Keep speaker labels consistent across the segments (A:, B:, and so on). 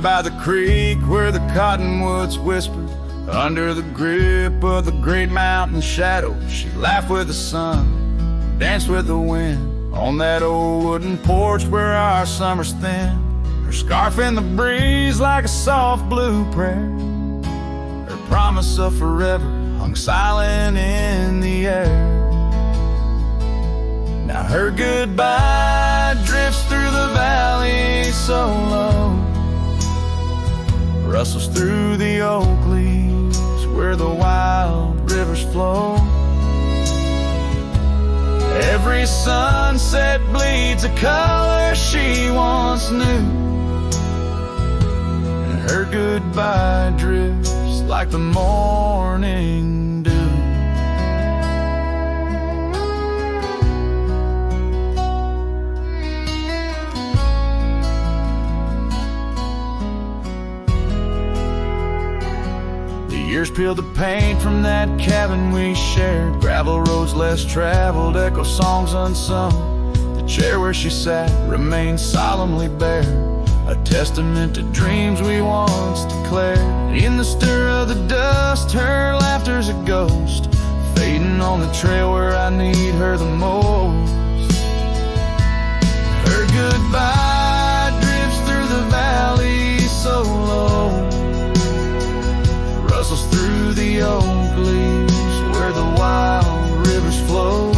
A: by the creek where the cottonwoods whispered, under the grip of the great mountain shadow, she laughed with the sun, danced with the wind, on that old wooden porch where our summers thin. Her scarf in the breeze like a soft blue prayer, her promise of forever hung silent in the air. Now her goodbye drifts through the valley so low, rustles through the oak leaves where the wild rivers flow. Every sunset bleeds a color she once knew, and her goodbye drifts like the morning dew. Years peeled the paint from that cabin we shared, gravel roads less traveled, echo songs unsung. The chair where she sat remained solemnly bare, a testament to dreams we once declared. In the stir of the dust, her laughter's a ghost, fading on the trail where I need her the most. Her goodbye drifts through the valley so low, rustles through the oak leaves where the wild rivers flow.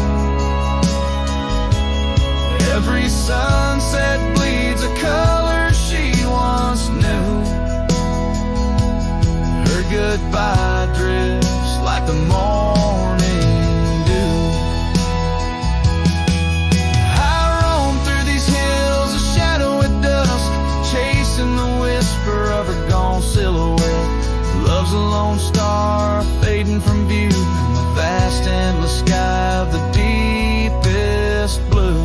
A: Every sunset bleeds a color she once knew, her goodbye drifts like the morning dew. I roam through these hills, a shadow at dusk, chasing the whisper of her gone silhouette. Love's a lone star fading from view in the vast endless sky of the deepest blue.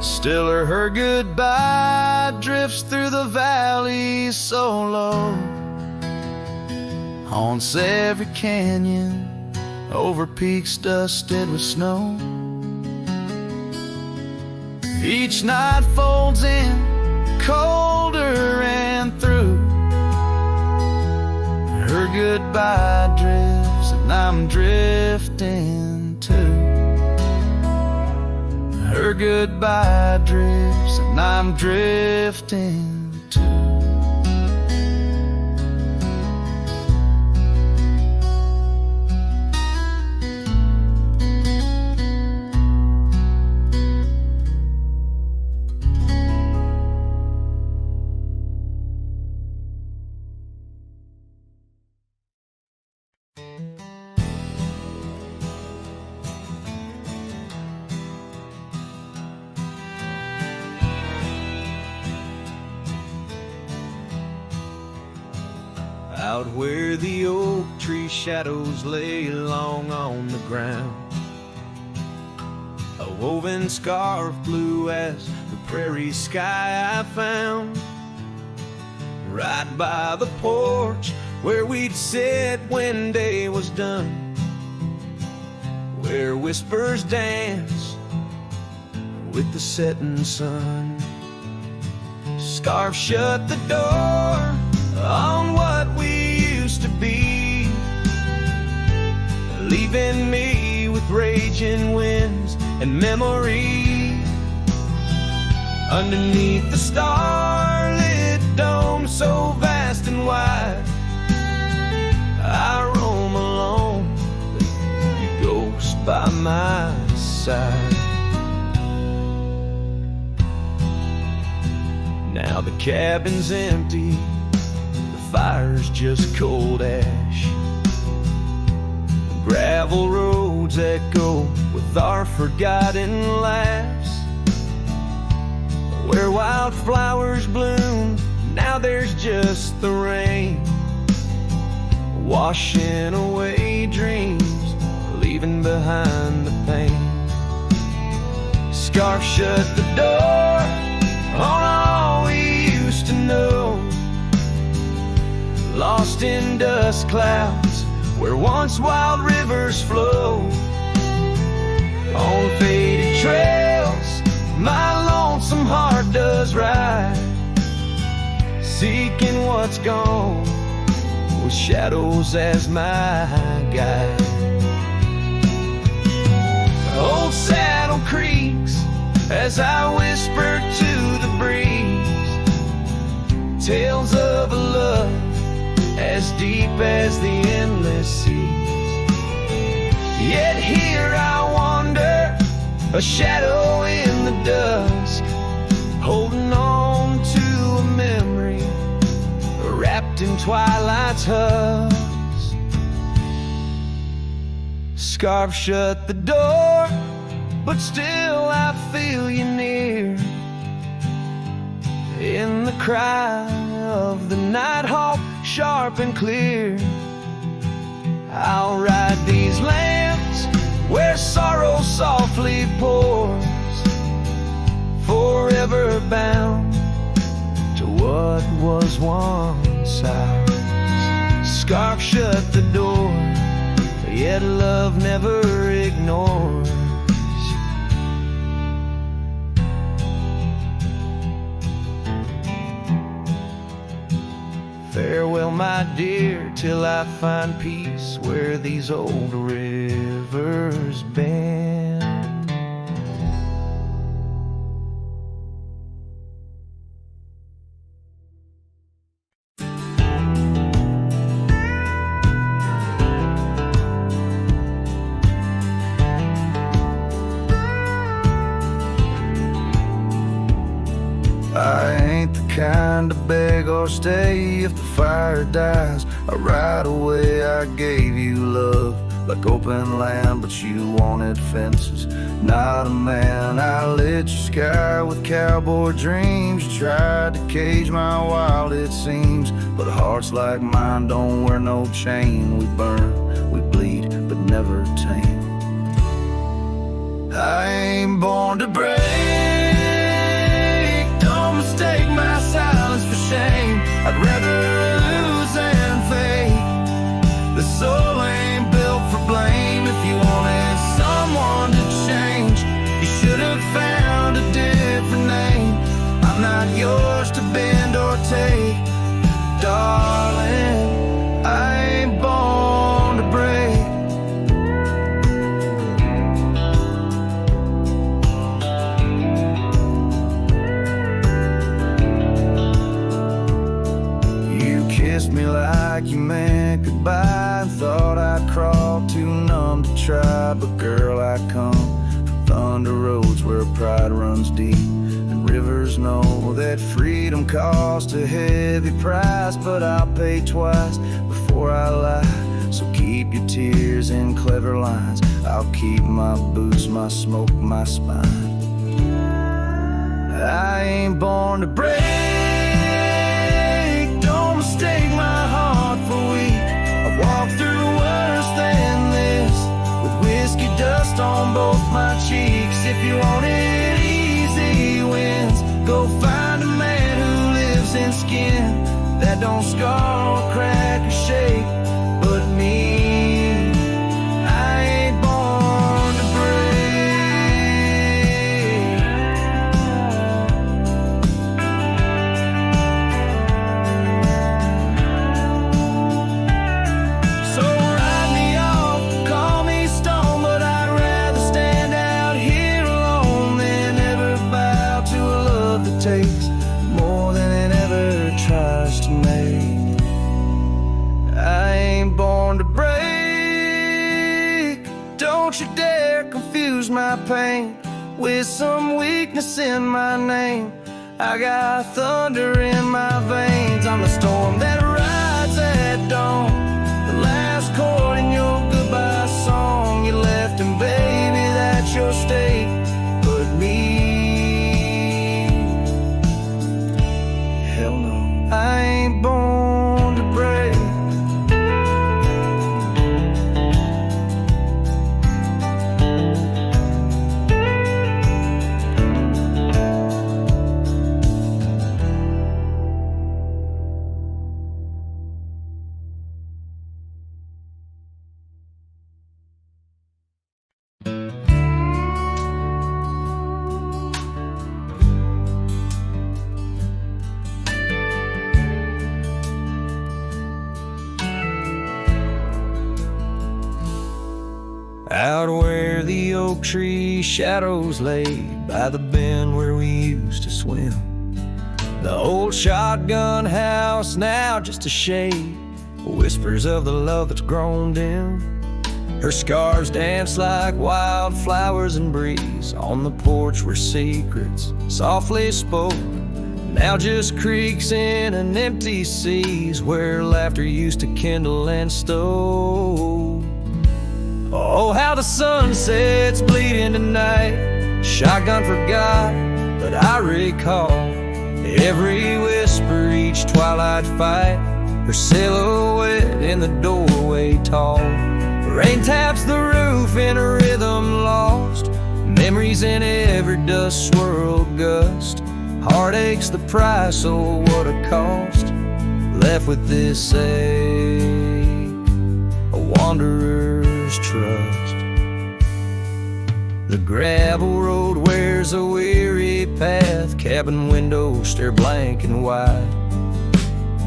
A: Still her goodbye drifts through the valley so low, haunts every canyon, over peaks dusted with snow. Each night folds in colder and through, her goodbye drifts and I'm drifting too. Her goodbye drifts and I'm drifting too.
B: Out where the oak tree shadows lay long on the ground, a woven scarf blue as the prairie sky I found. Right by the porch where we'd sit when day was done, where whispers dance with the setting sun. Scarf shut the door on what we used to be, leaving me with raging winds and memory. Underneath the starlit dome so vast and wide, I roam alone, you ghost by my side. Now the cabin's empty, fire's just cold ash. Gravel roads echo with our forgotten laughs. Where wildflowers bloom, now there's just the rain, washing away dreams, leaving behind the pain. Scarf shut the door on all we used to know, lost in dust clouds where once wild rivers flow. On faded trails, my lonesome heart does ride, seeking what's gone, with shadows as my guide. Old saddle creaks as I whisper to the breeze, tales of a love as deep as the endless seas. Yet here I wander, a shadow in the dusk, holding on to a memory wrapped in twilight's husk. Scarf shut the door, but still I feel you near, in the cry of the nighthawk, sharp and clear. I'll ride these lands where sorrow softly pours, forever bound to what was once ours. Scarf shut the door, yet love never ignores. Farewell, my dear, till I find peace where these old rivers bend.
A: I ain't the kind to beg or stay. If the fire dies, right away I gave you love like open land, but you wanted fences. Not a man, I lit your sky with cowboy dreams. You tried to cage my wild, it seems, but hearts like mine don't wear no chain. We burn, we bleed, but never tame. I ain't born to break. Mistake my silence for shame. I'd rather lose than fake. The soul ain't built for blame. If you wanted someone to change, you should have found a different name. I'm not yours to bend or take, darling. I ain't born to break. Kissed me like you meant goodbye, and thought I'd crawl too numb to try. But girl, I come from thunder roads where pride runs deep, and rivers know that freedom costs a heavy price. But I'll pay twice before I lie, so keep your tears in clever lines. I'll keep my boots, my smoke, my spine. I ain't born to break. Mistake my heart for weak. I've walked through worse than this, with whiskey dust on both my cheeks. If you wanted easy wins, go find a man who lives in skin that don't scar or crack or shake. But me, I ain't born to break. Takes more than it ever tries to make. I ain't born to break. Don't you dare confuse my pain with some weakness in my name. I got thunder in my veins. I'm the storm that rides at dawn, the last chord in your goodbye song. You left, and baby, that's your state. But me, I ain't born to break.
B: out where the oak tree shadows lay by the bend where we used to swim. The old shotgun house now just a shade, whispers of the love that's grown dim. Her scars dance like wildflowers in breeze on the porch where secrets softly spoke. Now just creaks in an empty seas where laughter used to kindle and stow. Oh, how the sunsets bleed into night. Shotgun forgot, but I recall every whisper, each twilight fight. Her silhouette in the doorway tall. Rain taps the roof in a rhythm lost. Memories in every dust swirled gust. Heartache's the price, oh what a cost. Left with this ache, a wanderer's trust. The gravel road wears a weary path. Cabin windows stare blank and wide.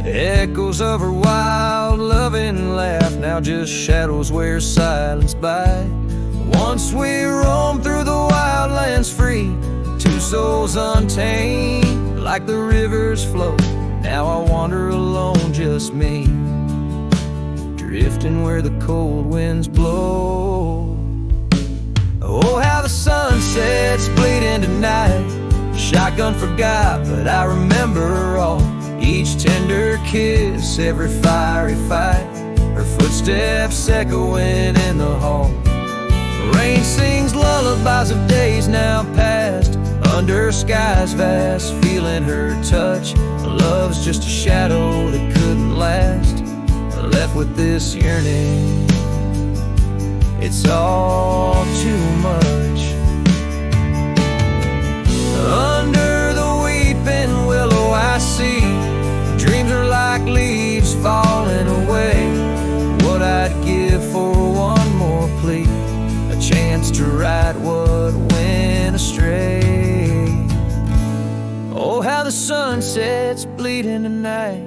B: Echoes of her wild loving laugh, now just shadows where silence by. Once we roamed through the wildlands free, two souls untamed like the rivers flow. Now I wander alone, just me, drifting where the cold winds blow. Oh, how the sunsets bleed into night. Shotgun forgot, but I remember all. Each tender kiss, every fiery fight. Her footsteps echoing in the hall. Rain sings lullabies of days now past, under skies vast, feeling her touch. Love's just a shadow that couldn't last. Left with this yearning, it's all too much. Under the weeping willow I see dreams are like leaves falling away. What I'd give for one more plea, a chance to right what went astray. Oh, how the sunsets bleed into night.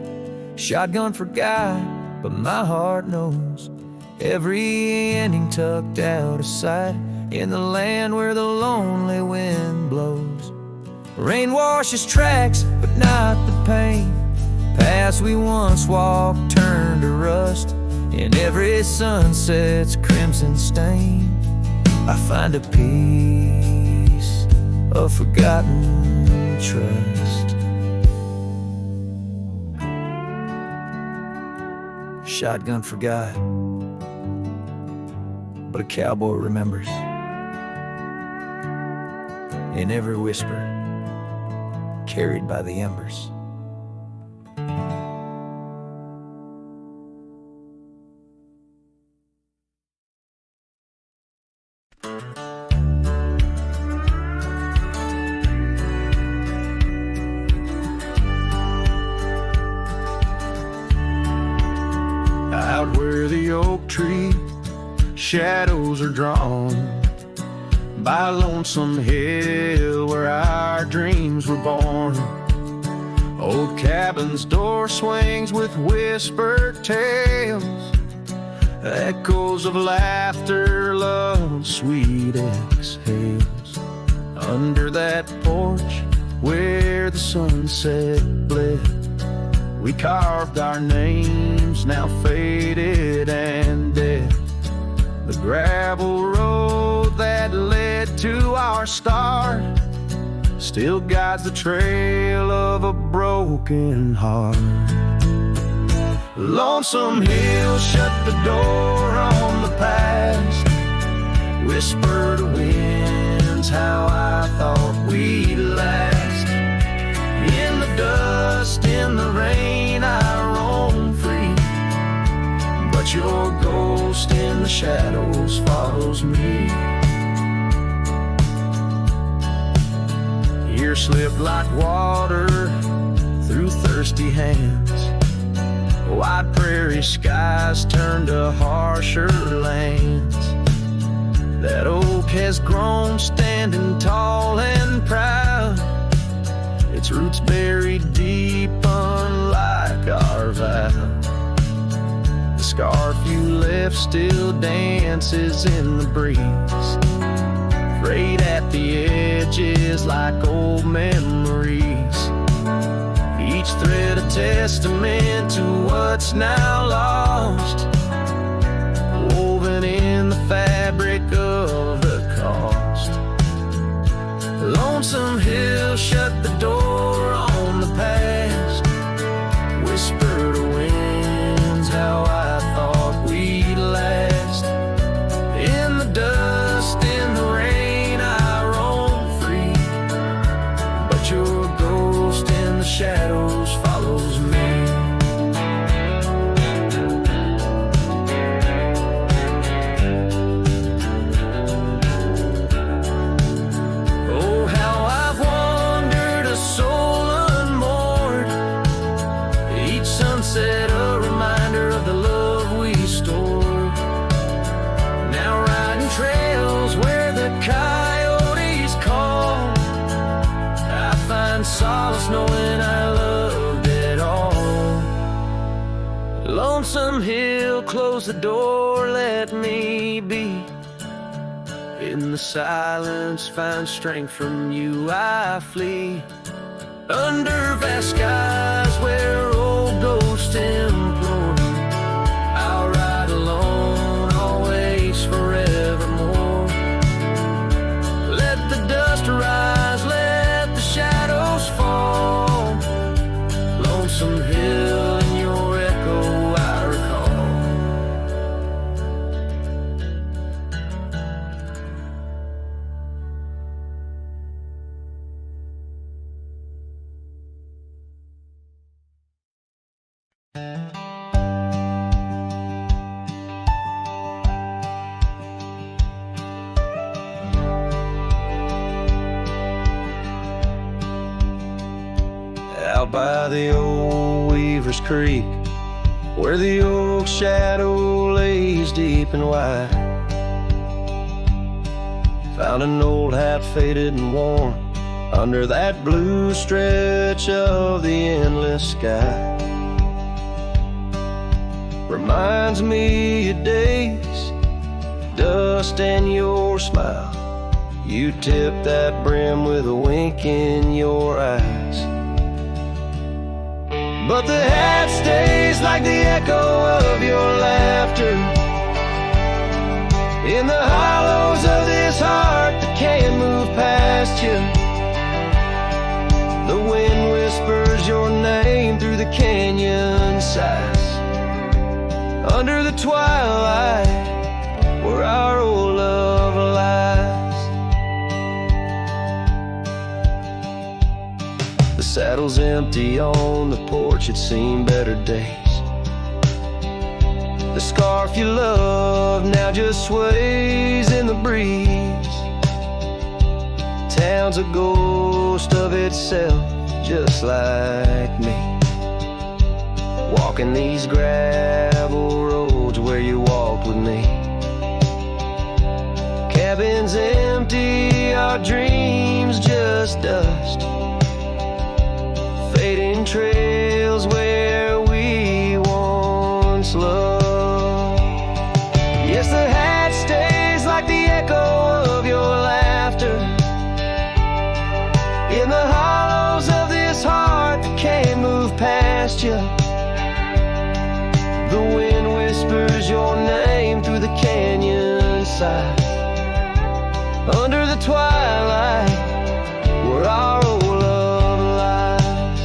B: Shotgun forgot, but my heart knows every ending tucked out of sight. In the land where the lonely wind blows, rain washes tracks, but not the pain. Paths we once walked turn to rust. In every sunset's crimson stain, I find a piece of forgotten trust. Shotgun forgot, but a cowboy remembers. In every whisper, carried by the embers.
A: Out where the oak tree shadows are drawn by a lonesome hill where our dreams were born. Old cabin's door swings with whispered tales, echoes of laughter, love, sweet exhales. Under that porch where the sunset bled, we carved our names, now faded and dead. The gravel road that led to our start still guides the trail of a broken heart. Lonesome Hill shut the door on the past, whisper to winds how I thought we'd last. In the dust, in the rain, I roam free, but your ghost in the shadows follows me. Years slip like water through thirsty hands. Wide prairie skies turn to harsher lands. That oak has grown standing tall and proud, its roots buried deep unlike our vow. The
B: scarf you left still dances in the breeze, frayed at the edges like old memories. Each thread a testament to what's now lost, woven in the fabric of the cost. Lonesome Hill shut the door on the past, whisper to winds how I thought we'd last. In the dust, in the rain, I roam free, but your ghost in the shadows follows me. Oh, how I've wandered, a soul unmoored, each sunset a reminder of the love we stored. Now riding trails where the coyotes call, I find solace knowing I loved it all. Lonesome Hill, close the door, let me be. In the silence, find strength from you, I flee. Under vast skies where old ghosts implore, I'll ride alone, always, forevermore. Let the dust rise, let the shadows fall. Lonesome Hill and your echo I recall. Out by the old Weaver's Creek, where the oak shadow lays deep and wide, found an old hat faded and worn under that blue stretch of the endless sky. Reminds me of days, dust and your smile. You tip that brim with a wink in your eyes. But the hat stays like the echo of your laughter in the hollows of this heart that can't move past you. The wind whispers your name through the canyon sighs, under the twilight where our old love lies. The saddle's empty on the porch, it's seen better days. The scarf you love now just sways in the breeze. Town's a ghost of itself, just like me, walking these gravel roads where you walked with me. Cabin's empty, our dreams just dust, fading trails where we once loved. Yes, the hat stays like the echo of your laughter in the hollows of this heart that can't move past you. The wind whispers your name through the canyon side, under the twilight where our old love lies.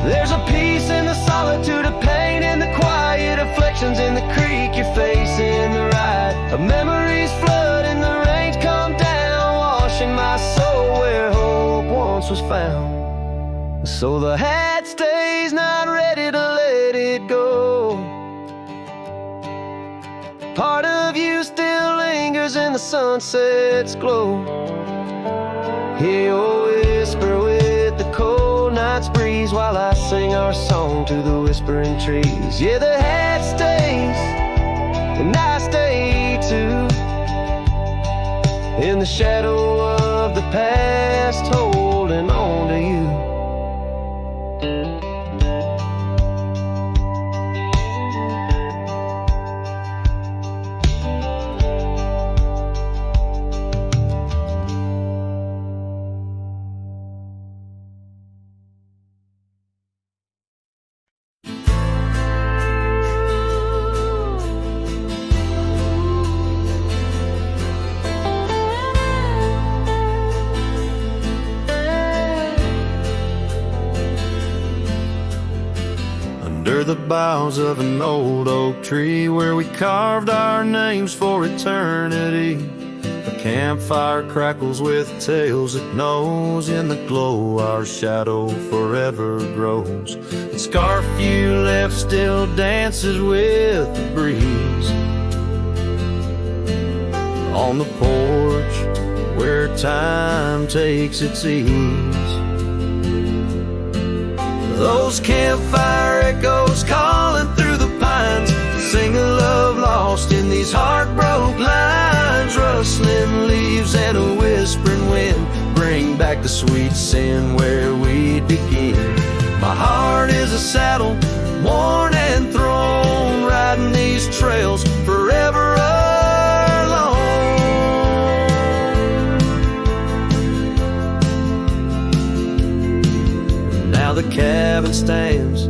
B: There's a peace in the solitude of pain, in the quiet afflictions, in the creek you're facing the ride of memories flood and the rains come down, washing my soul where hope once was found. So the hat stays, not ready to let it go. Part of you still lingers in the sunset's glow. Hear your whisper with the cold night's breeze, while I sing our song to the whispering trees. Yeah, the hat stays, and I stay too, in the shadow of the past, holding on to you. under the boughs of an old oak tree, where we carved our names for eternity. The campfire crackles with tales it knows. In the glow our shadow forever grows. The scarf you left still dances with the breeze on the porch where time takes its ease. Those campfire echoes calling through the pines sing a love lost in these heartbroken lines. Rustling leaves and a whispering wind bring back the sweet sin where we begin. My heart is a saddle, worn and thrown, riding these trails forever alone. Now the cabin stands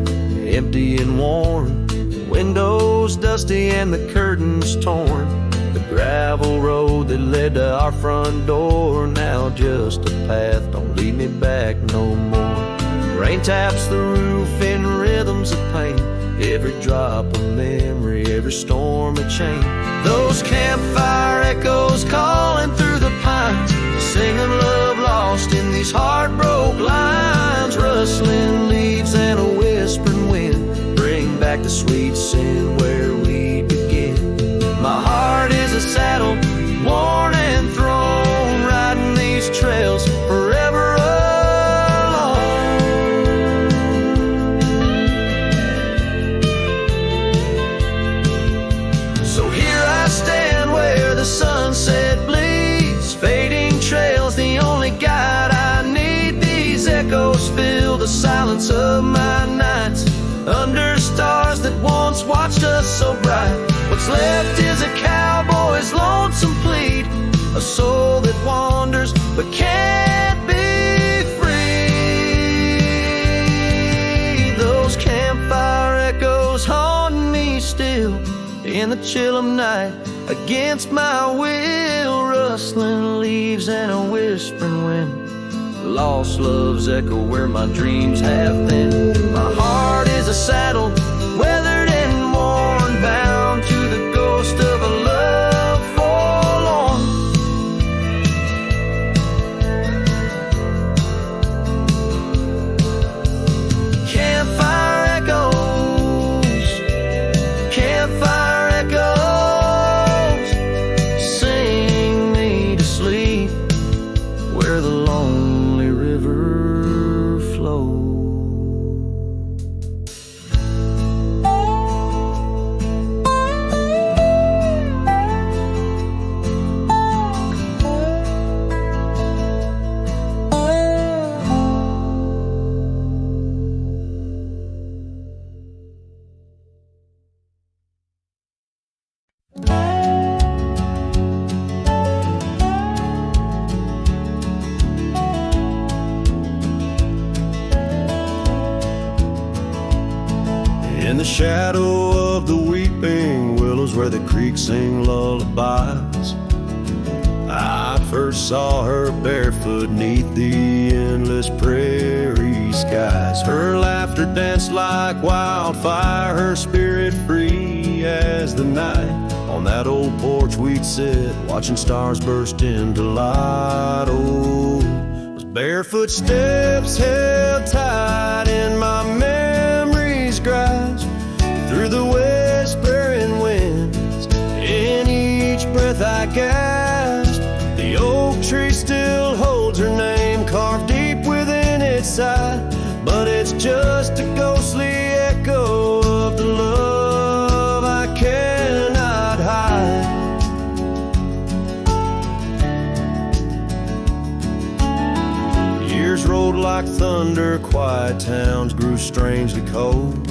B: empty and worn, windows dusty and the curtains torn. The gravel road that led to our front door, now just a path, don't lead me back no more. Rain taps the roof in rhythms of pain, every drop of memory, every storm a chain. Those campfire echoes calling through the pines, singing love lost in these heartbroken lines. Rustling leaves and a whispering wind bring back the sweet sin where we begin. My heart is a saddle, worn and thrown, riding these trails forever alone. So here I stand where the sunset bleeds, fading trails, the only guide I need. These echoes fill the silence of my nights, under stars that once watched us so bright. What's left is a cowboy's lonesome plead, a soul that wanders but can't be free. Those campfire echoes haunt me still in the chill of night, against my will. Rustling leaves and a whispering wind, lost love's echo where my dreams have been. My heart is a saddle, weathered and worn, bound to the ghost of a love forlorn. Campfire echoes, campfire echoes, sing me to sleep where the lonely river flows. In the shadow of the weeping willows where the creek sing lullabies, I first saw her barefoot neath the endless prairie skies. Her laughter danced like wildfire, her spirit free as the night. On that old porch we'd sit, watching stars burst into light. Oh, those barefoot steps held tight in my memory's grasp, through the whispering winds, in each breath I gasped. The oak tree still holds her name carved deep within its side, but it's just a ghostly echo of the love I cannot hide. Years rolled like thunder, quiet towns grew strangely cold.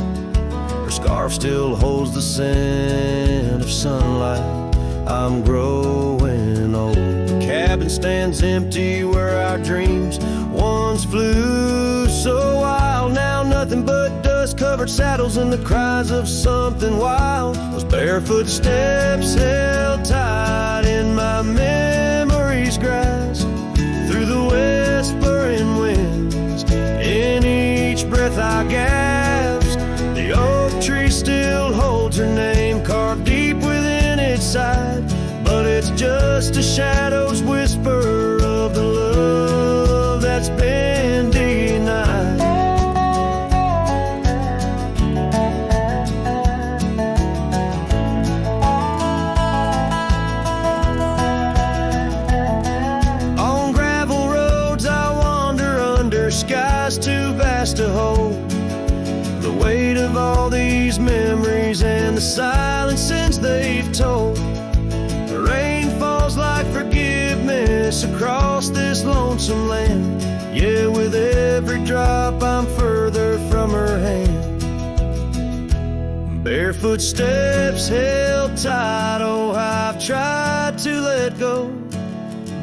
B: Her scarf still holds the scent of sunlight. I'm growing old. The cabin stands empty where our dreams once flew so wild. Now nothing but dust-covered saddles and the cries of something wild. Those barefoot steps held tight in my memory's grasp, through the whispering winds, in each breath I gasped. The oak side, but it's just a shadow's whisper of the love that's been denied. On gravel roads I wander under skies too vast to hold. The weight of all these memories and the silent sins they've told. The rain falls like forgiveness across this lonesome land. Yeah, with every drop I'm further from her hand. Barefoot steps held tight, oh, I've tried to let go,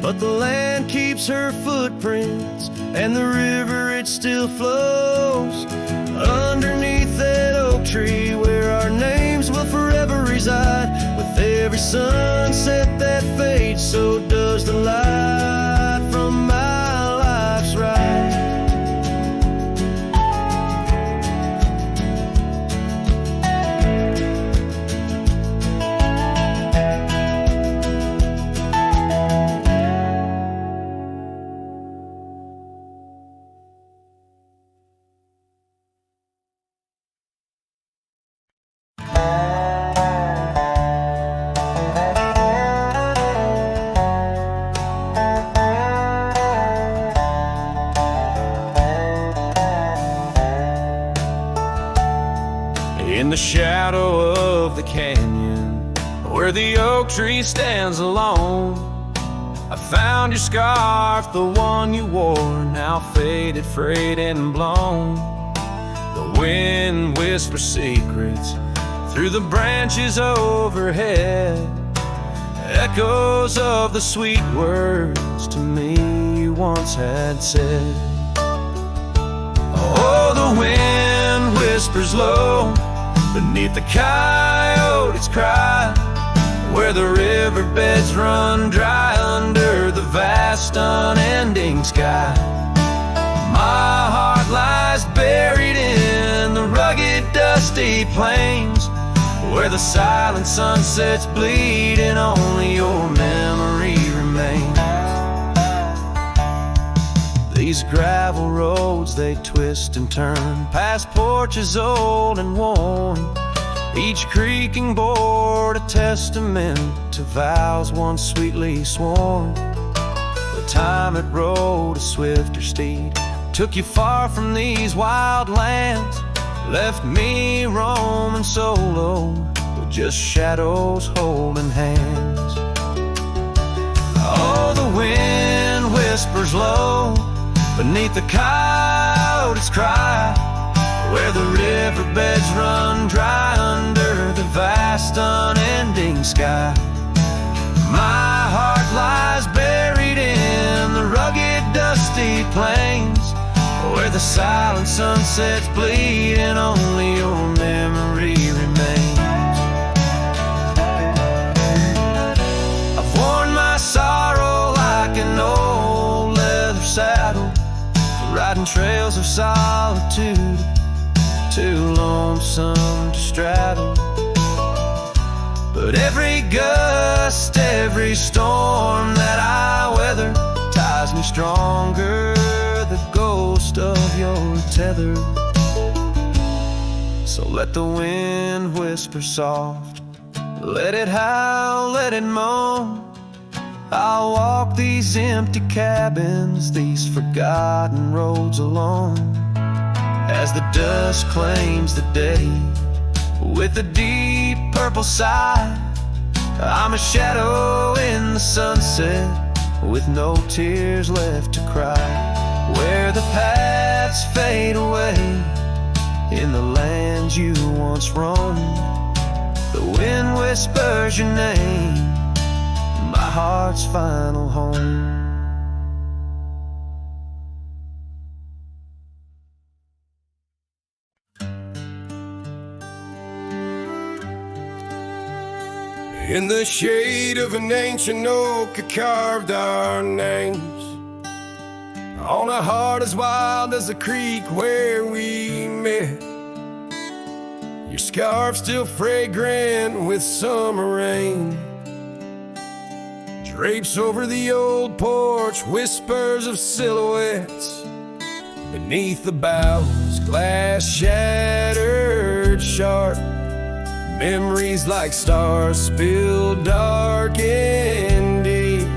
B: but the land keeps her footprints, and the river, it still flows underneath that oak tree where our names will forever reside. With every sunset that fades, so does the light from my life's ride.
C: In the shadow of the canyon, where the oak tree stands alone, I found your scarf, the one you wore, now faded, frayed, and blown. The wind whispers secrets through the branches overhead, echoes of the sweet words to me you once had said. Oh, the wind whispers low beneath the coyote's cry, where the riverbeds run dry under the vast unending sky. My heart lies buried in the rugged dusty plains, where the silent sunsets bleed and only your memory remains. These gravel roads, they twist and turn past porches old and worn, each creaking board a testament to vows once sweetly sworn. The time it rode a swifter steed took you far from these wild lands, left me roaming solo with just shadows holding hands. Oh, the wind whispers low beneath the coyote's cry, where the riverbeds run dry under the vast unending sky. My heart lies buried in the rugged dusty plains, where the silent sunsets bleed and only your memory remains. I've worn my sorrow like an old leather saddle, riding trails of solitude, too lonesome to straddle. But every gust, every storm that I weather ties me stronger, the ghost of your tether. So let the wind whisper soft, let it howl, let it moan. I'll walk these empty cabins, these forgotten roads alone, as the dusk claims the day with a deep purple sigh. I'm a shadow in the sunset with no tears left to cry, where the paths fade away in the lands you once roamed. The wind whispers your name, my heart's final home.
D: In the shade of an ancient oak, I carved our names on a heart as wild as the creek where we met. Your scarf still fragrant with summer rain, drapes over the old porch, whispers of silhouettes. Beneath the boughs, glass shattered sharp. Memories like stars spilled dark and deep.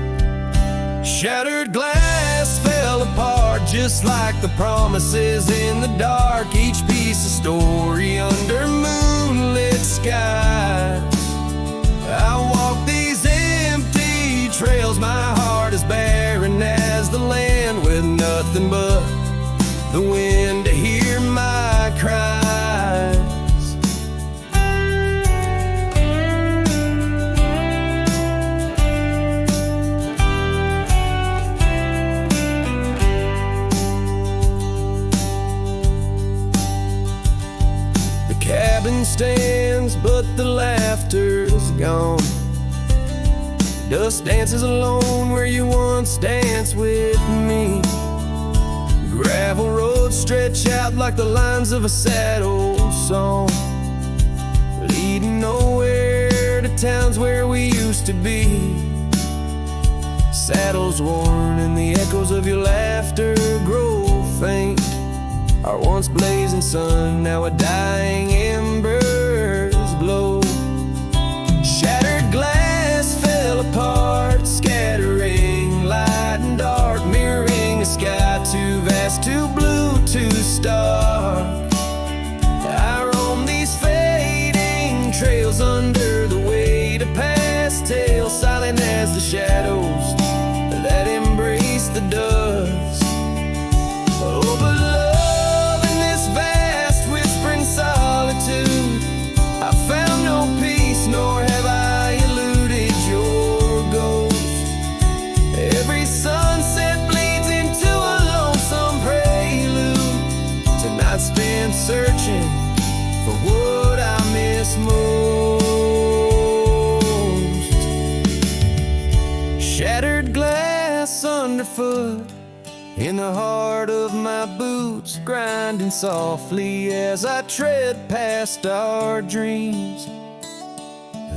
D: Shattered glass fell apart just like the promises in the dark. Each piece a story under moonlit skies. I walk these empty trails, my heart is barren as the land, with nothing but the wind to hear my cries. The cabin stands, but the laughter's gone. Dust dances alone where you once danced with me. Gravel roads stretch out like the lines of a sad old song, leading nowhere to towns where we used to be. Saddles worn and the echoes of your laughter grow faint. Our once blazing sun, now a dying embers glow. Shattered glass fell apart, scattering light and dark, mirroring a sky too vast, too blue, too stark. I roam these fading trails under the weight of past tales, silent as the shadows that embrace the dust. Oh, but love in this vast whispering solitude, I found no peace, nor have I eluded your ghost. Every sunset bleeds into a lonesome prelude. Tonight spent searching for what I miss most. Shattered glass underfoot, in the heart of my boots, grinding softly as I tread past our dreams.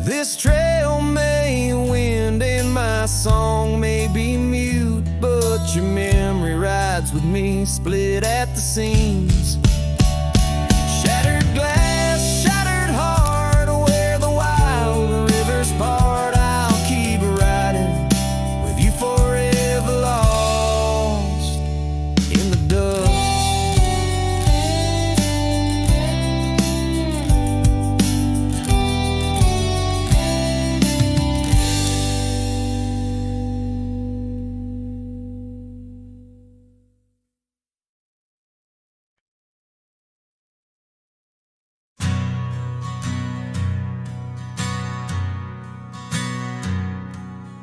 D: This trail may wind and my song may be mute, but your memory rides with me, split at the seams. Shattered glass, shattered heart, where the wild rivers part, I'll keep riding with you forever, lost in the dust.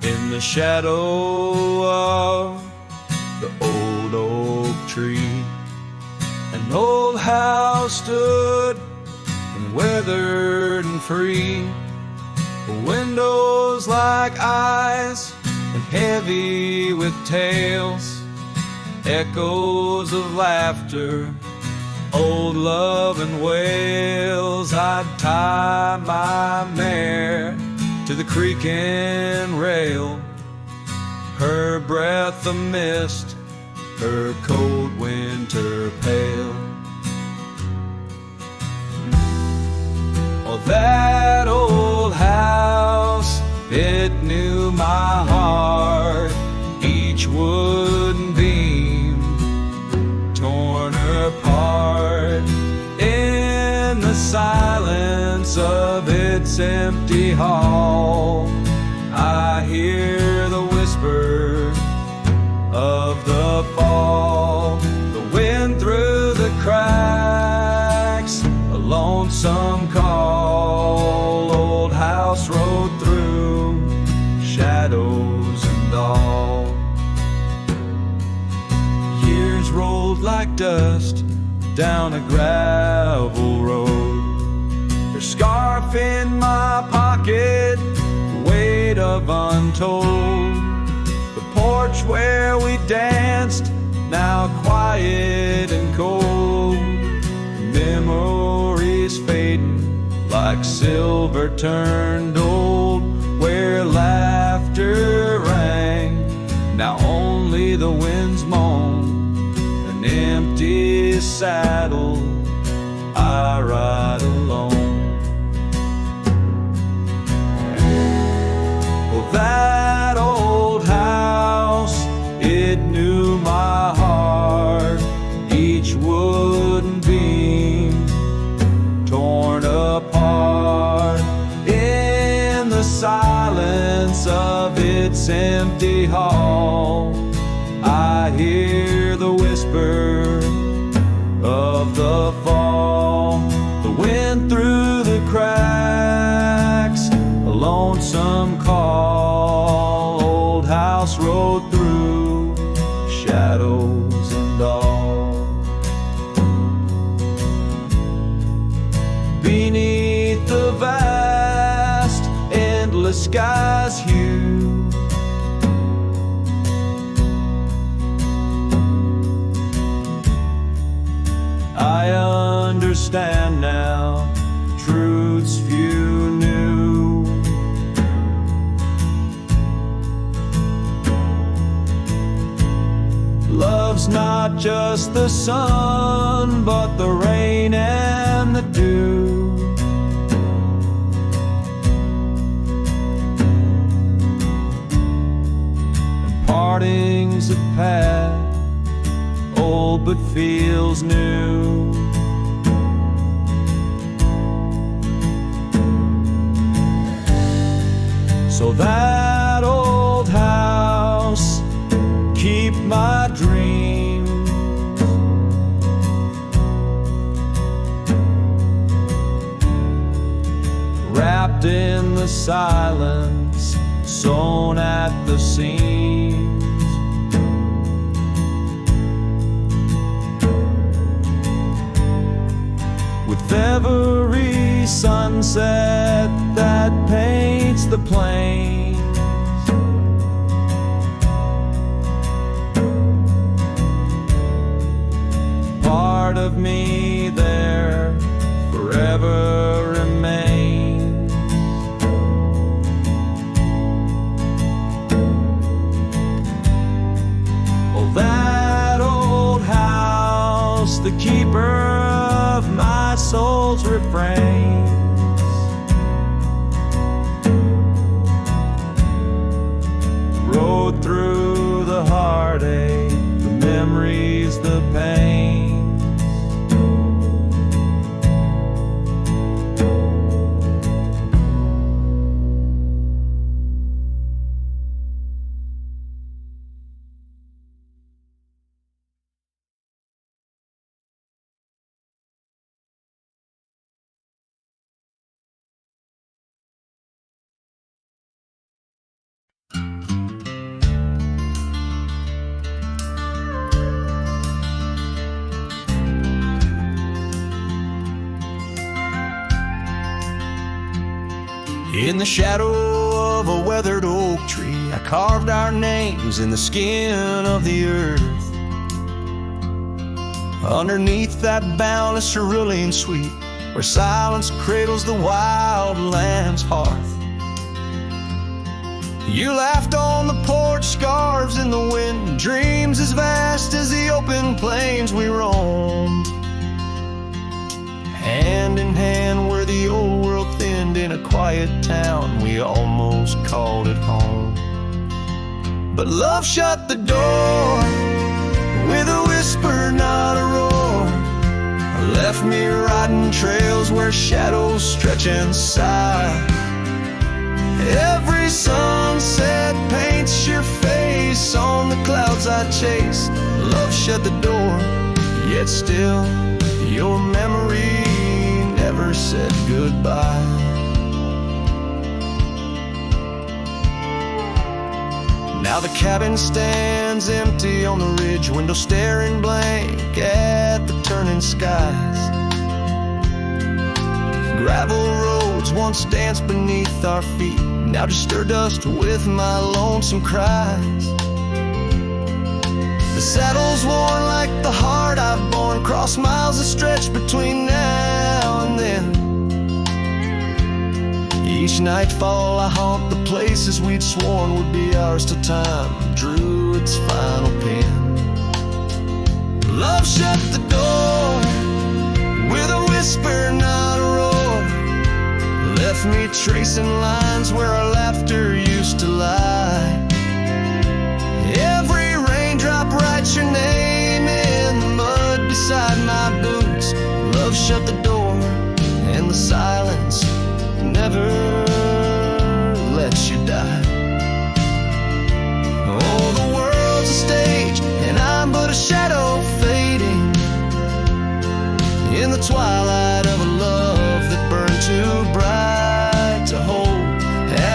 C: In the shadow of the old oak tree, an old house stood and weathered and free. The windows like eyes and heavy with tales, echoes of laughter, old love and wails. I'd tie my mare to the creaking rail, her breath a mist, her cold winter pale. Oh, that old house, it knew my heart, each wooden beam torn apart. In the silence of its empty hall, I hear the whisper of the fall. The wind through the cracks, a lonesome call. Old house road through shadows and all. Years rolled like dust down a gravel road, her scarf in my pocket, weight of untold. The porch where we danced, now quiet and cold. Memories fading like silver turned old, where laughter rang saddle, I ride alone. Well, that old house, it knew my heart. Each wooden beam torn apart. In the silence of its empty hall, I hear the whisper of the fall. The wind through the cracks, a lonesome call. Old house road through shadows and all. Beneath the vast, endless sky's hue, I understand now truths few knew. Love's not just the sun, but the rain and the dew. And parting's a path, old but feels new. So that old house, keep my dreams. Wrapped in the silence, sewn at the seams. With every sunset that paints the plains, part of me there forever remains. Oh, that old house, the keeper of my soul's refrains. Rode through the heartache, the memories, the pains. In the shadow of a weathered oak tree, I carved our names in the skin of the earth. Underneath that boundless cerulean sweet, where silence cradles the wild lamb's hearth. You laughed on the porch, scarves in the wind, dreams as vast as the open plains we roamed. Hand in hand where the old world thinned, in a quiet town we almost called it home. But love shut the door with a whisper, not a roar. Left me riding trails where shadows stretch and sigh. Every sunset paints your face on the clouds I chase. Love shut the door, yet still your memory never said goodbye. Now the cabin stands empty on the ridge, window staring blank at the turning skies. Gravel roads once danced beneath our feet, now just stir dust with my lonesome cries. The saddle's worn like the heart I've borne, cross miles of stretch between now and then. Each nightfall I haunt the places we'd sworn would be ours till time drew its final pen. Love shut the door with a whisper, not a roar. Left me tracing lines where our laughter used to lie. Every raindrop writes your name in the mud beside my boots. Love shut the door, and the silence never lets you die. Oh, the world's a stage, and I'm but a shadow fading in the twilight of a love that burned too bright to hold.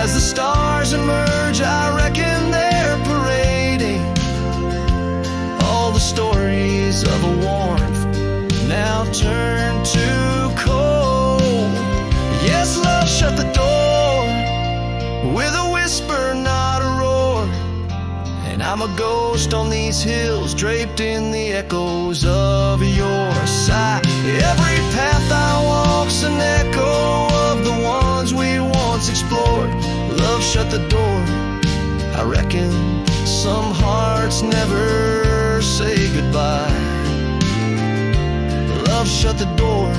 C: As the stars emerge, I reckon they're parading all the stories of a warmth now turned to cold. Yes, love shut the door with a whisper, not a roar. And I'm a ghost on these hills, draped in the echoes of your sigh. Every path I walk's an echo of the ones we once explored. Love shut the door. I reckon some hearts never say goodbye. Love shut the door.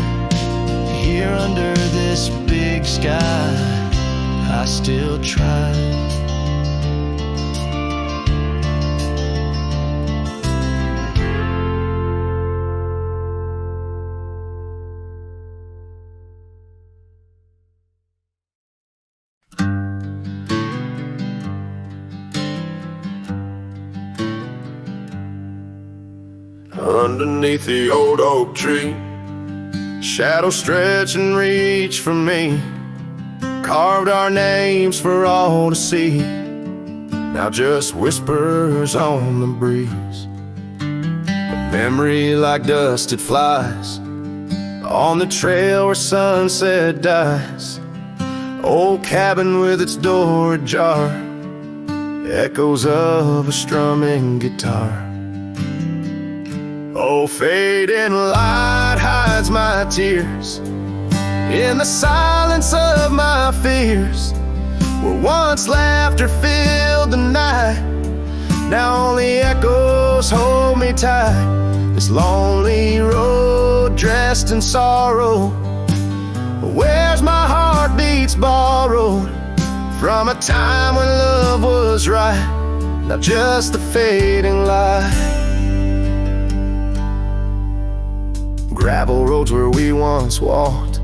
C: Here under this big sky, I still try.
D: Underneath the old oak tree, shadows stretch and reach for me. Carved our names for all to see, now just whispers on the breeze. A memory like dust, it flies on the trail where sunset dies. Old cabin with its door ajar, echoes of a strumming guitar. Oh, fading light hides my tears in the silence of my fears. Where once laughter filled the night, now only echoes hold me tight. This lonely road dressed in sorrow, where's my heartbeats borrowed from a time when love was right, not just the fading light. Gravel roads where we once walked,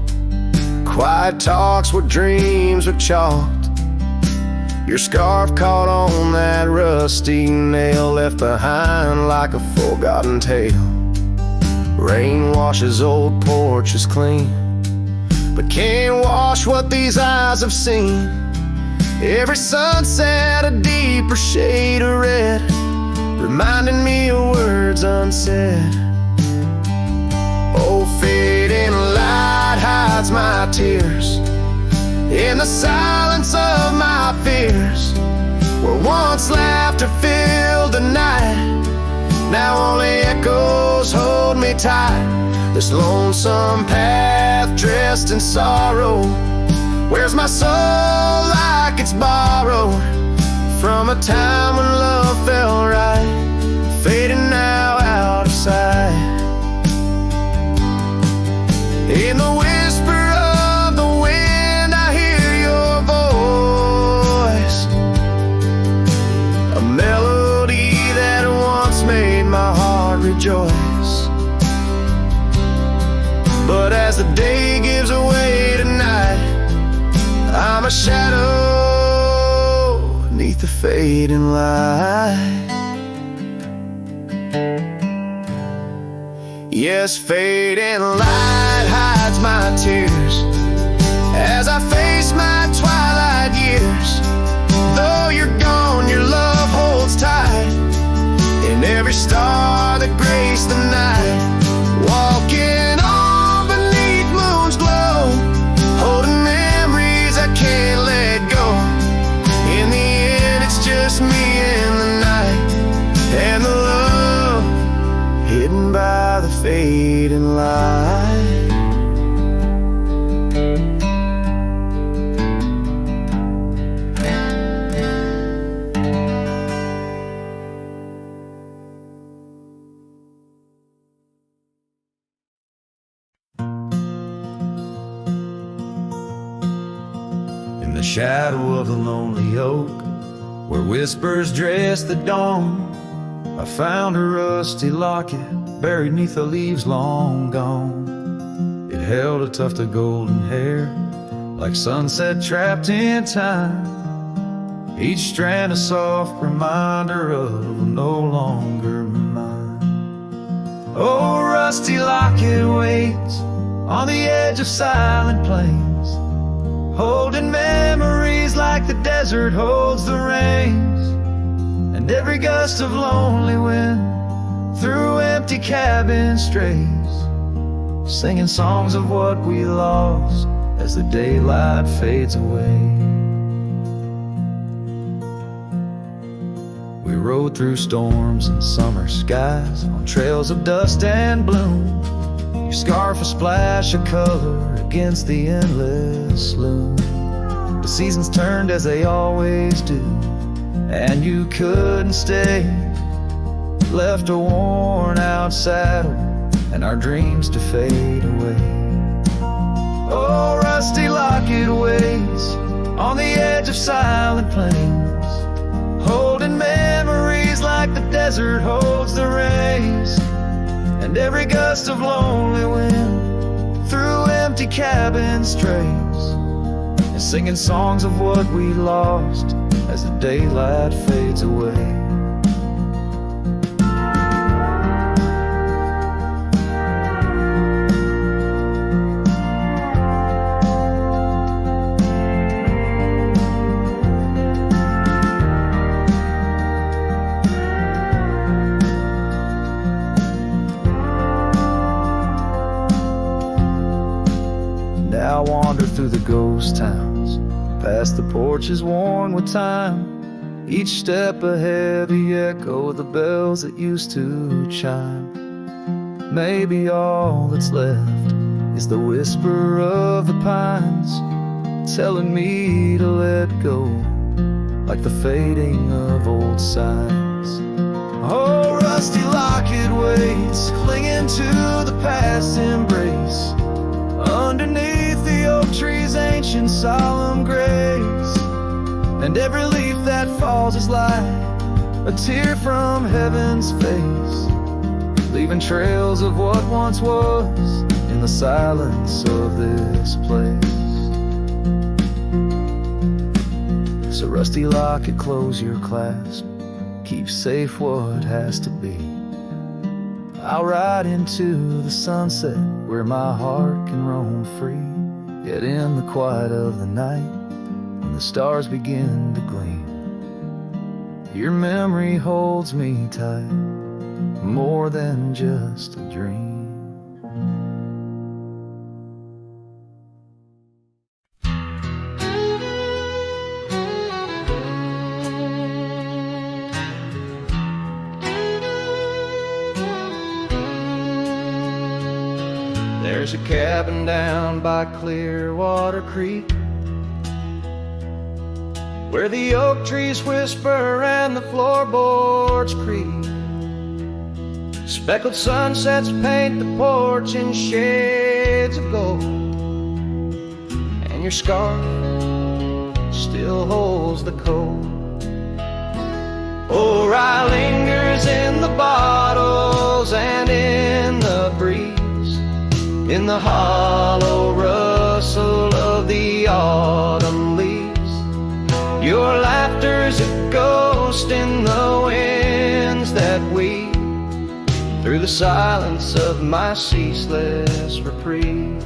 D: quiet talks where dreams were chalked. Your scarf caught on that rusty nail, left behind like a forgotten tale. Rain washes old porches clean, but can't wash what these eyes have seen. Every sunset a deeper shade of red, reminding me of words unsaid. Oh, fading light hides my tears in the silence of my fears. Where once laughter filled the night, now only echoes hold me tight. This lonesome path dressed in sorrow, where's my soul like it's borrowed from a time when love felt right, fading now out of sight. In the whisper of the wind, I hear your voice, a melody that once made my heart rejoice. But as the day gives away tonight, I'm a shadow beneath the fading light. Yes, fading light hides my tears as I face my twilight years. Though you're gone, your love holds tight in every star that graced the night. Walking on beneath moon's glow, holding memories I can't let go. In the end, it's just me and the night, and the love hidden by the fading light.
C: shadow of the lonely oak, where whispers dress the dawn, I found a rusty locket buried neath the leaves long gone. It held a tuft of golden hair, like sunset trapped in time, each strand a soft reminder of no longer mine. Oh, rusty locket waits on the edge of silent plains, holding memories like the desert holds the rains, and every gust of lonely wind through empty cabin strays, singing songs of what we lost as the daylight fades away. We rode through storms and summer skies on trails of dust and bloom, your scarf a splash of color against the endless loom. The seasons turned as they always do, and you couldn't stay. Left a worn out saddle and our dreams to fade away. Oh, rusty locket waits on the edge of silent plains, holding memories like the desert holds the rains, and every gust of lonely wind through empty cabin strays, and singing songs of what we lost as the daylight fades away. Now I wander through the ghost towns, past the porches worn with time, each step a heavy echo of the bells that used to chime. Maybe all that's left is the whisper of the pines, telling me to let go, like the fading of old signs. Oh, rusty locket waits, clinging to the past embrace, underneath the oak tree's ancient solemn grace, and every leaf that falls is like a tear from heaven's face, leaving trails of what once was in the silence of this place. So rusty locket, close your clasp, keep safe what has to be. I'll ride into the sunset where my heart can roam free, yet in the quiet of the night, when the stars begin to gleam, your memory holds me tight, more than just a dream. There's a cabin down by Clearwater Creek, where the oak trees whisper and the floorboards creak. Speckled sunsets paint the porch in shades of gold, and your scarf still holds the cold. Oh, rye lingers in the bottles and in the breeze, in the hollow rustle of the autumn leaves. Your laughter's a ghost in the winds that weave through the silence of my ceaseless reprieve.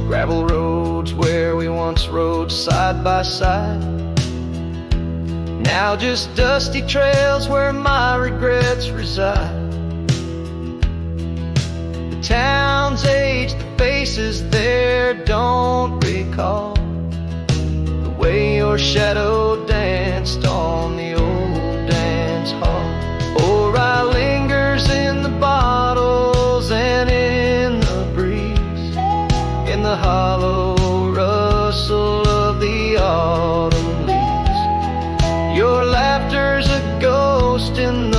C: Gravel roads where we once rode side by side, now just dusty trails where my regrets reside. The town's age, the faces there don't recall the way your shadow danced on the old dance hall. Or I lingers in the bottles and in the breeze, in the hollow rustle of the autumn leaves. Your laughter's a ghost in the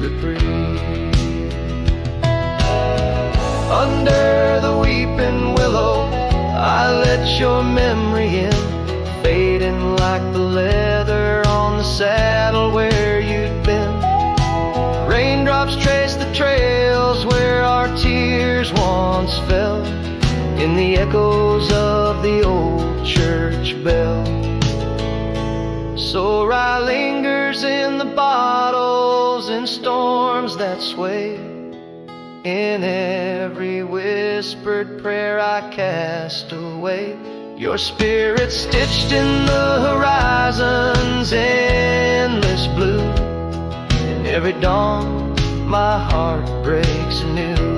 B: to breathe. Under the weeping willow, I let your memory in, fading like the leather on the saddle where you'd been. Raindrops trace the trails where our tears once fell, in the echoes of the old church bell. So rye lingers in the bottles in storms that sway. In every whispered prayer I cast away, your spirit stitched in the horizon's endless blue. In every dawn my heart breaks anew.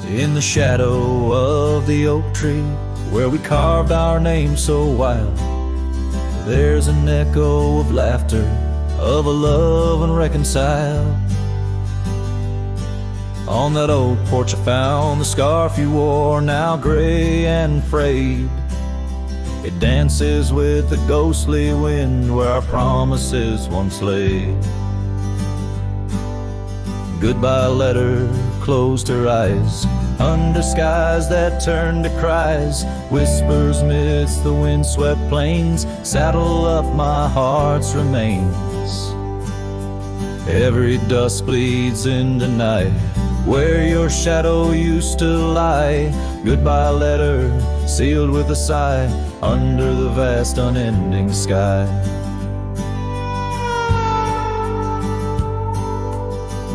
C: In the shadow of the oak tree, where we carved our name so wild, there's an echo of laughter, of a love unreconciled. On that old porch I found the scarf you wore, now gray and frayed. It dances with the ghostly wind where our promises once lay. Goodbye letter closed her eyes under skies that turned to cries. Whispers midst the windswept plains, saddle up my heart's remains. Every dusk bleeds into night where your shadow used to lie. Goodbye letter sealed with a sigh under the vast unending sky.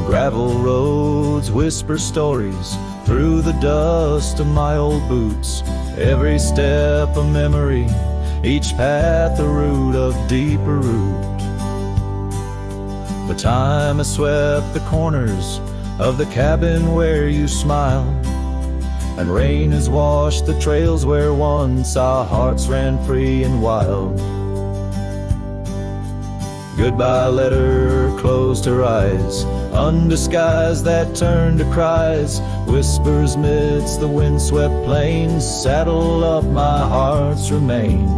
C: Gravel roads whisper stories through the dust of my old boots. Every step a memory, each path a root of deeper root. But time has swept the corners of the cabin where you smiled, and rain has washed the trails where once our hearts ran free and wild. Goodbye letter closed her eyes under skies that turned to cries. Whispers midst the windswept plains, saddle up my heart's remains.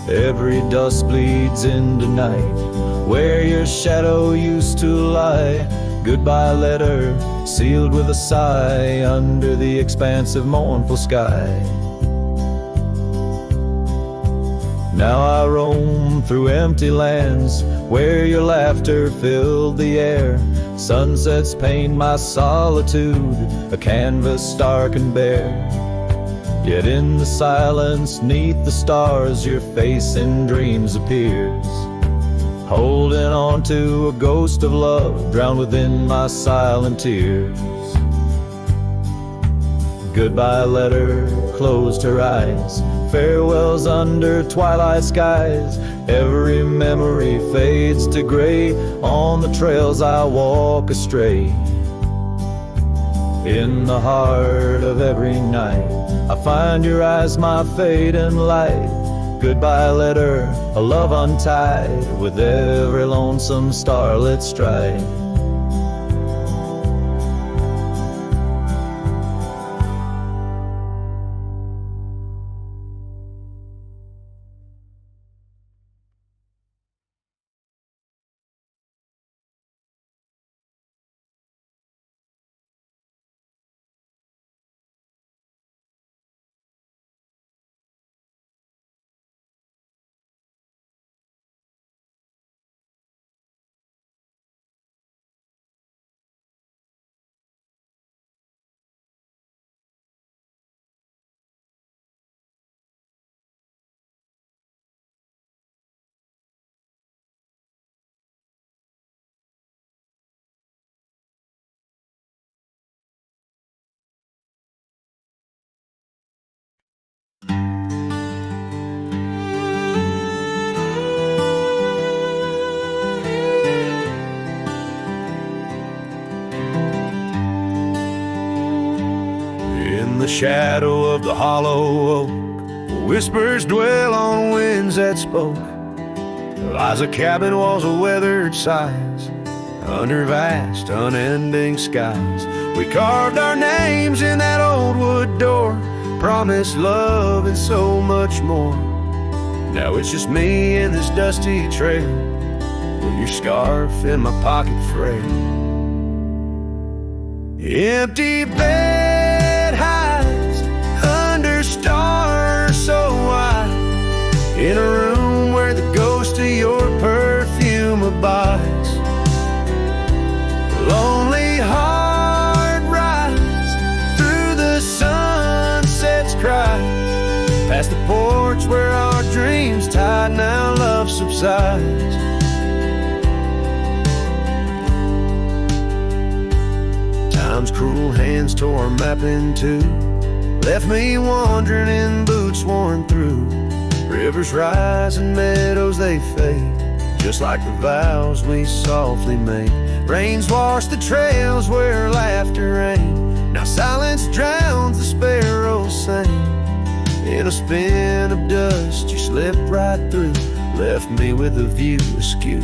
C: Every dusk bleeds into night where your shadow used to lie. Goodbye letter sealed with a sigh under the expansive mournful sky. Now I roam through empty lands where your laughter filled the air. Sunsets paint my solitude, a canvas stark and bare. Yet in the silence, neath the stars, your face in dreams appears, holding on to a ghost of love drowned within my silent tears. Goodbye letter closed her eyes, farewells under twilight skies. Every memory fades to gray on the trails I walk astray. In the heart of every night I find your eyes, my fading light. Goodbye letter, a love untied with every lonesome starlit stride. shadow of the hollow oak, whispers dwell on winds that spoke. Lies a cabin walls of weathered sighs, under vast, unending skies. We carved our names in that old wood door, promised love and so much more. Now it's just me and this dusty trail, with your scarf in my pocket frail. Empty bed hides under stars so wide, in a room where the ghost of your perfume abides. Lonely heart rides through the sunset's cry, past the porch where our dreams tied, now love subsides. Time's cruel hands tore a map in two, left me wandering in boots worn through. Rivers rise and meadows they fade, just like the vows we softly made. Rains wash the trails where laughter reigned, now silence drowns the sparrows sing. In a spin of dust you slipped right through, left me with a view askew.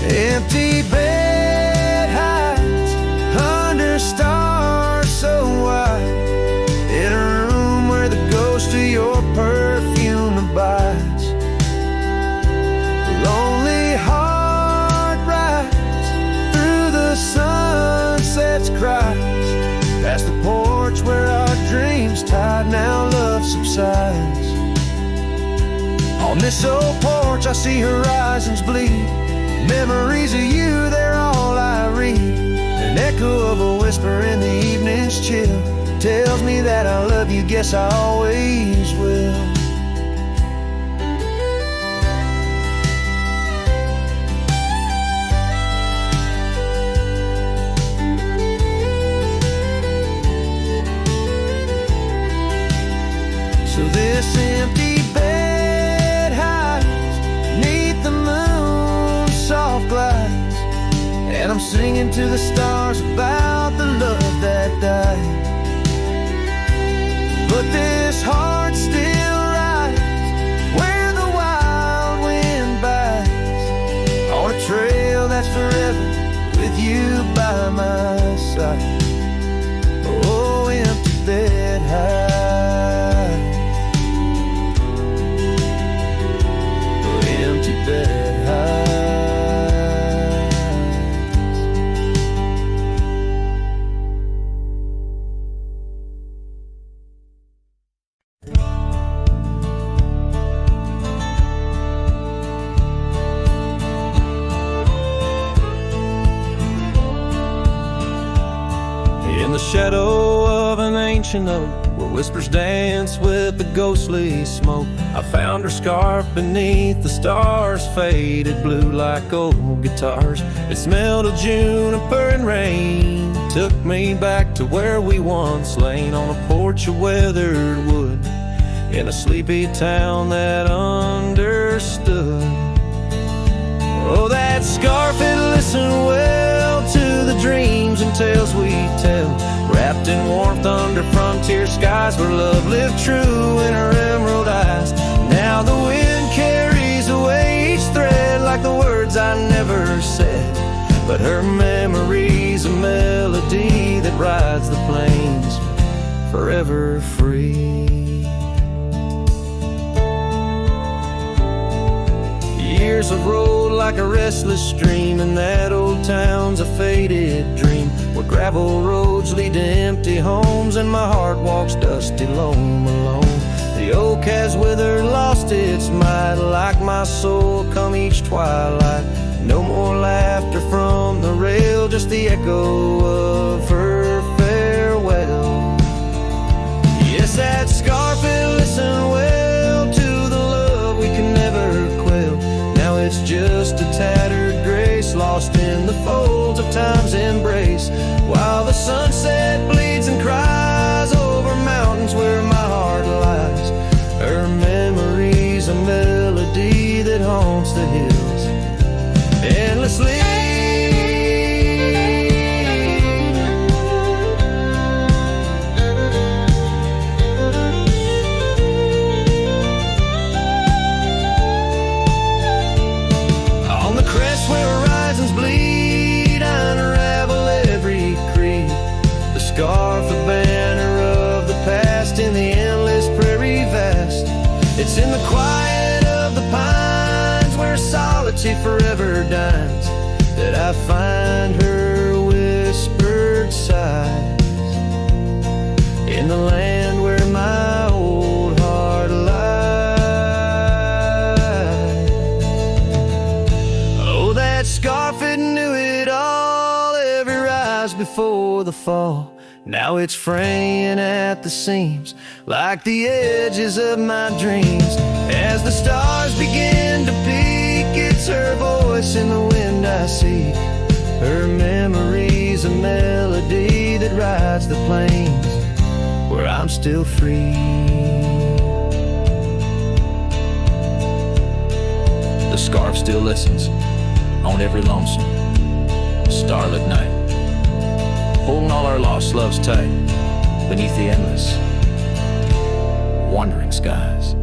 C: Empty bed hides under stars so wide, in a room where the ghost of your perfume abides. Lonely heart rides through the sunset's cries, past the porch where our dreams tied, now love subsides. On this old porch I see horizons bleed, memories of you, they're all I read. An echo of a whisper in the evening's chill tells me that I love you, guess I always will. So this empty bed hides neath the moon's soft glides, and I'm singing to the stars about the love that died. But this heart still rides where the wild wind bites, on a trail that's forever with you by my side. Oh, empty bed hides, oh, empty bed hides. In the shadow of an ancient oak, where whispers dance with the ghostly smoke, I found her scarf beneath the stars, faded blue like old guitars. It smelled of juniper and rain, took me back to where we once lain, on a porch of weathered wood, in a sleepy town that understood. Oh, that scarf, it listened well to the dreams and tales we tell, wrapped in warmth under frontier skies, where love lived true in her emerald eyes. Now the wind carries away each thread, like the words I never said, but her memory's a melody that rides the plains forever free. Years have rolled like a restless stream, and that old town's a faded dream, where gravel roads lead to empty homes, and my heart walks dusty lone alone. The oak has withered, lost its might, like my soul come each twilight. No more laughter from the rail, just the echo of her farewell. Yes, that scarf, it listened well to the love we can never quell. Now it's just a tattered grace, lost in the folds of time's embrace, while the sunset bleeds and cries over mountains where my heart lies. Her memory's a melody that haunts the hills endlessly.
B: she forever dines, that I find her whispered sighs in the land where my old heart lies. Oh, that scarf, it knew it all, every rise before the fall. Now it's fraying at the seams, like the edges of my dreams. As the stars begin to peak, it's her voice in the wind I see. Her memory's a melody that rides the plains where I'm still free. The scarf still listens on every lonesome starlit night, holding all our lost loves tight beneath the endless wandering skies.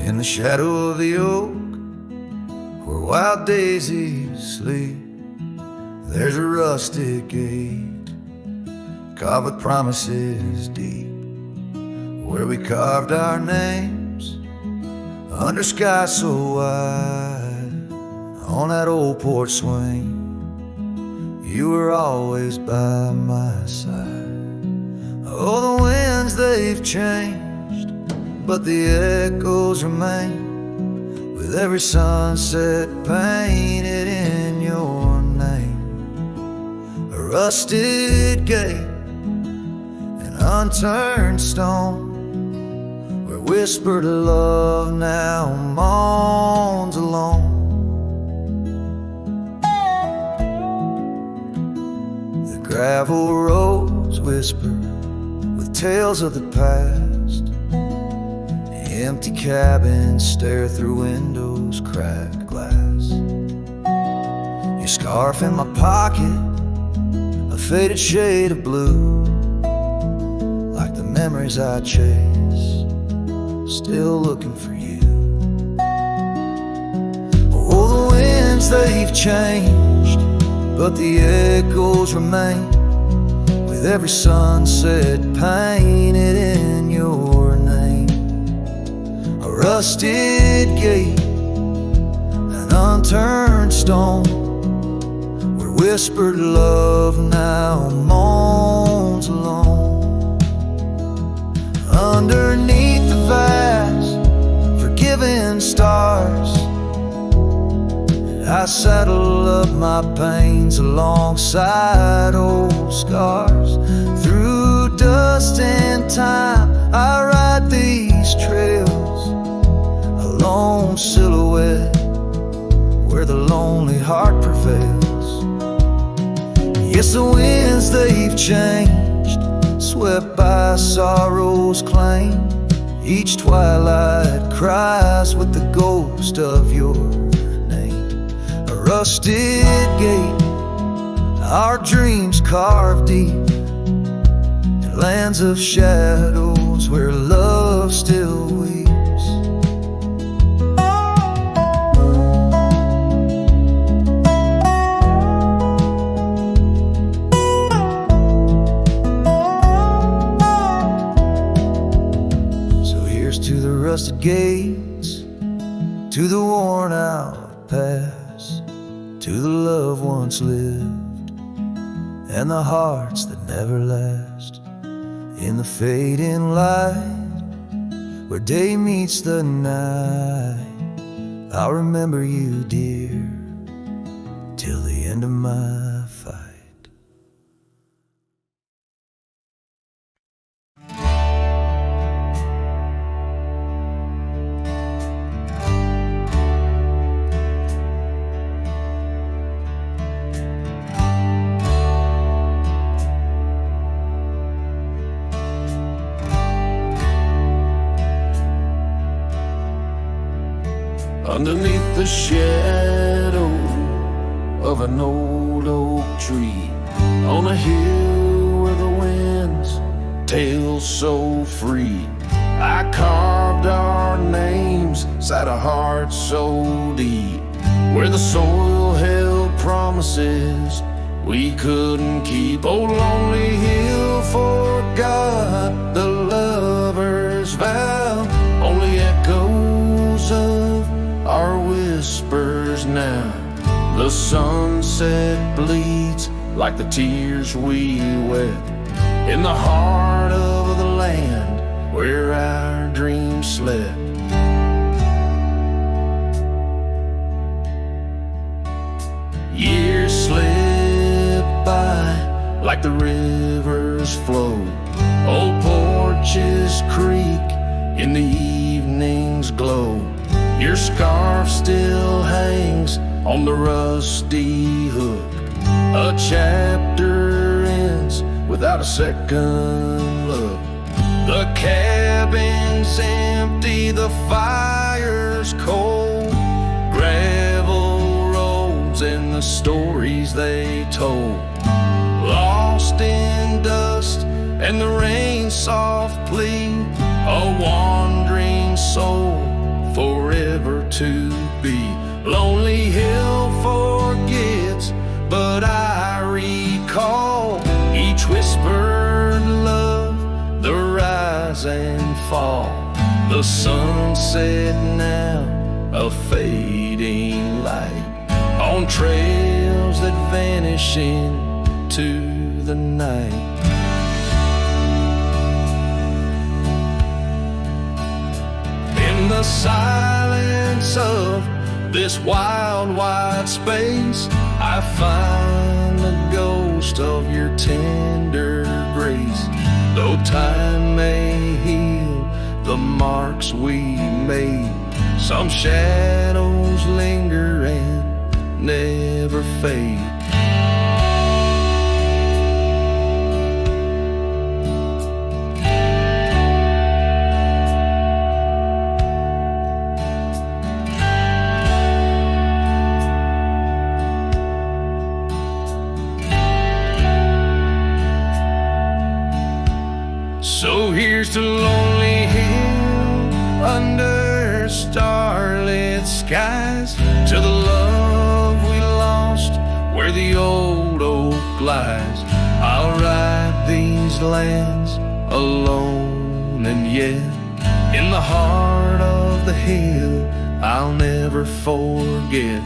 C: In the shadow of the oak, where wild daisies sleep, there's a rustic gate carved with promises deep, where we carved our names under sky so wide. On that old porch swing, you were always by my side. Oh, the winds, they've changed, but the echoes remain, with every sunset painted in your name. A rusted gate, an unturned stone, where whispered love now moans alone. The gravel roads whisper with tales of the past. Empty cabins stare through windows, cracked glass. Your scarf in my pocket, a faded shade of blue, like the memories I chase, still looking for you. Oh, the winds, they've changed, but the echoes remain, with every sunset painted in your name. A rusted gate, an unturned stone, where whispered love now moans alone. Underneath the vast, forgiving stars, I saddle up my pains alongside old scars. Through dust and time, I ride these trails, a lone silhouette where the lonely heart prevails. Yes, the winds, they've changed, swept by sorrow's claim. Each twilight cries with the ghost of your name. A rusted gate, our dreams carved deep in lands of shadows where love still weeps. Rusted gates, to the worn out past, to the love once lived, and the hearts that never last. In the fading light, where day meets the night, I'll remember you, dear, till the end of my fight.
D: Underneath the shadow of an old oak tree, on a hill where the winds tail so free, I carved our names inside a heart so deep, where the soil held promises we couldn't keep. Oh, lonely hill forgot the lover's vow, only echoes of our whispers now. The sunset bleeds like the tears we wept in the heart of the land where our dreams slept. Years slip by like the rivers flow. Old porches creak in the evening's glow. Your scarf still hangs on the rusty hook. A chapter ends without a second look. The cabin's empty, the fire's cold. Gravel roads and the stories they told, lost in dust and the rain's soft plea. A wandering soul forever to be. Lonely hill forgets, but I recall each whispered love, the rise and fall. The sunset now, a fading light on trails that vanish into the night. In the silence of this wild, wide space, I find the ghost of your tender grace. Though time may heal the marks we made, some shadows linger and never fade. So here's to Lonely Hill under starlit skies, to the love we lost where the old oak lies. I'll ride these lands alone, and yet in the heart of the hill I'll never forget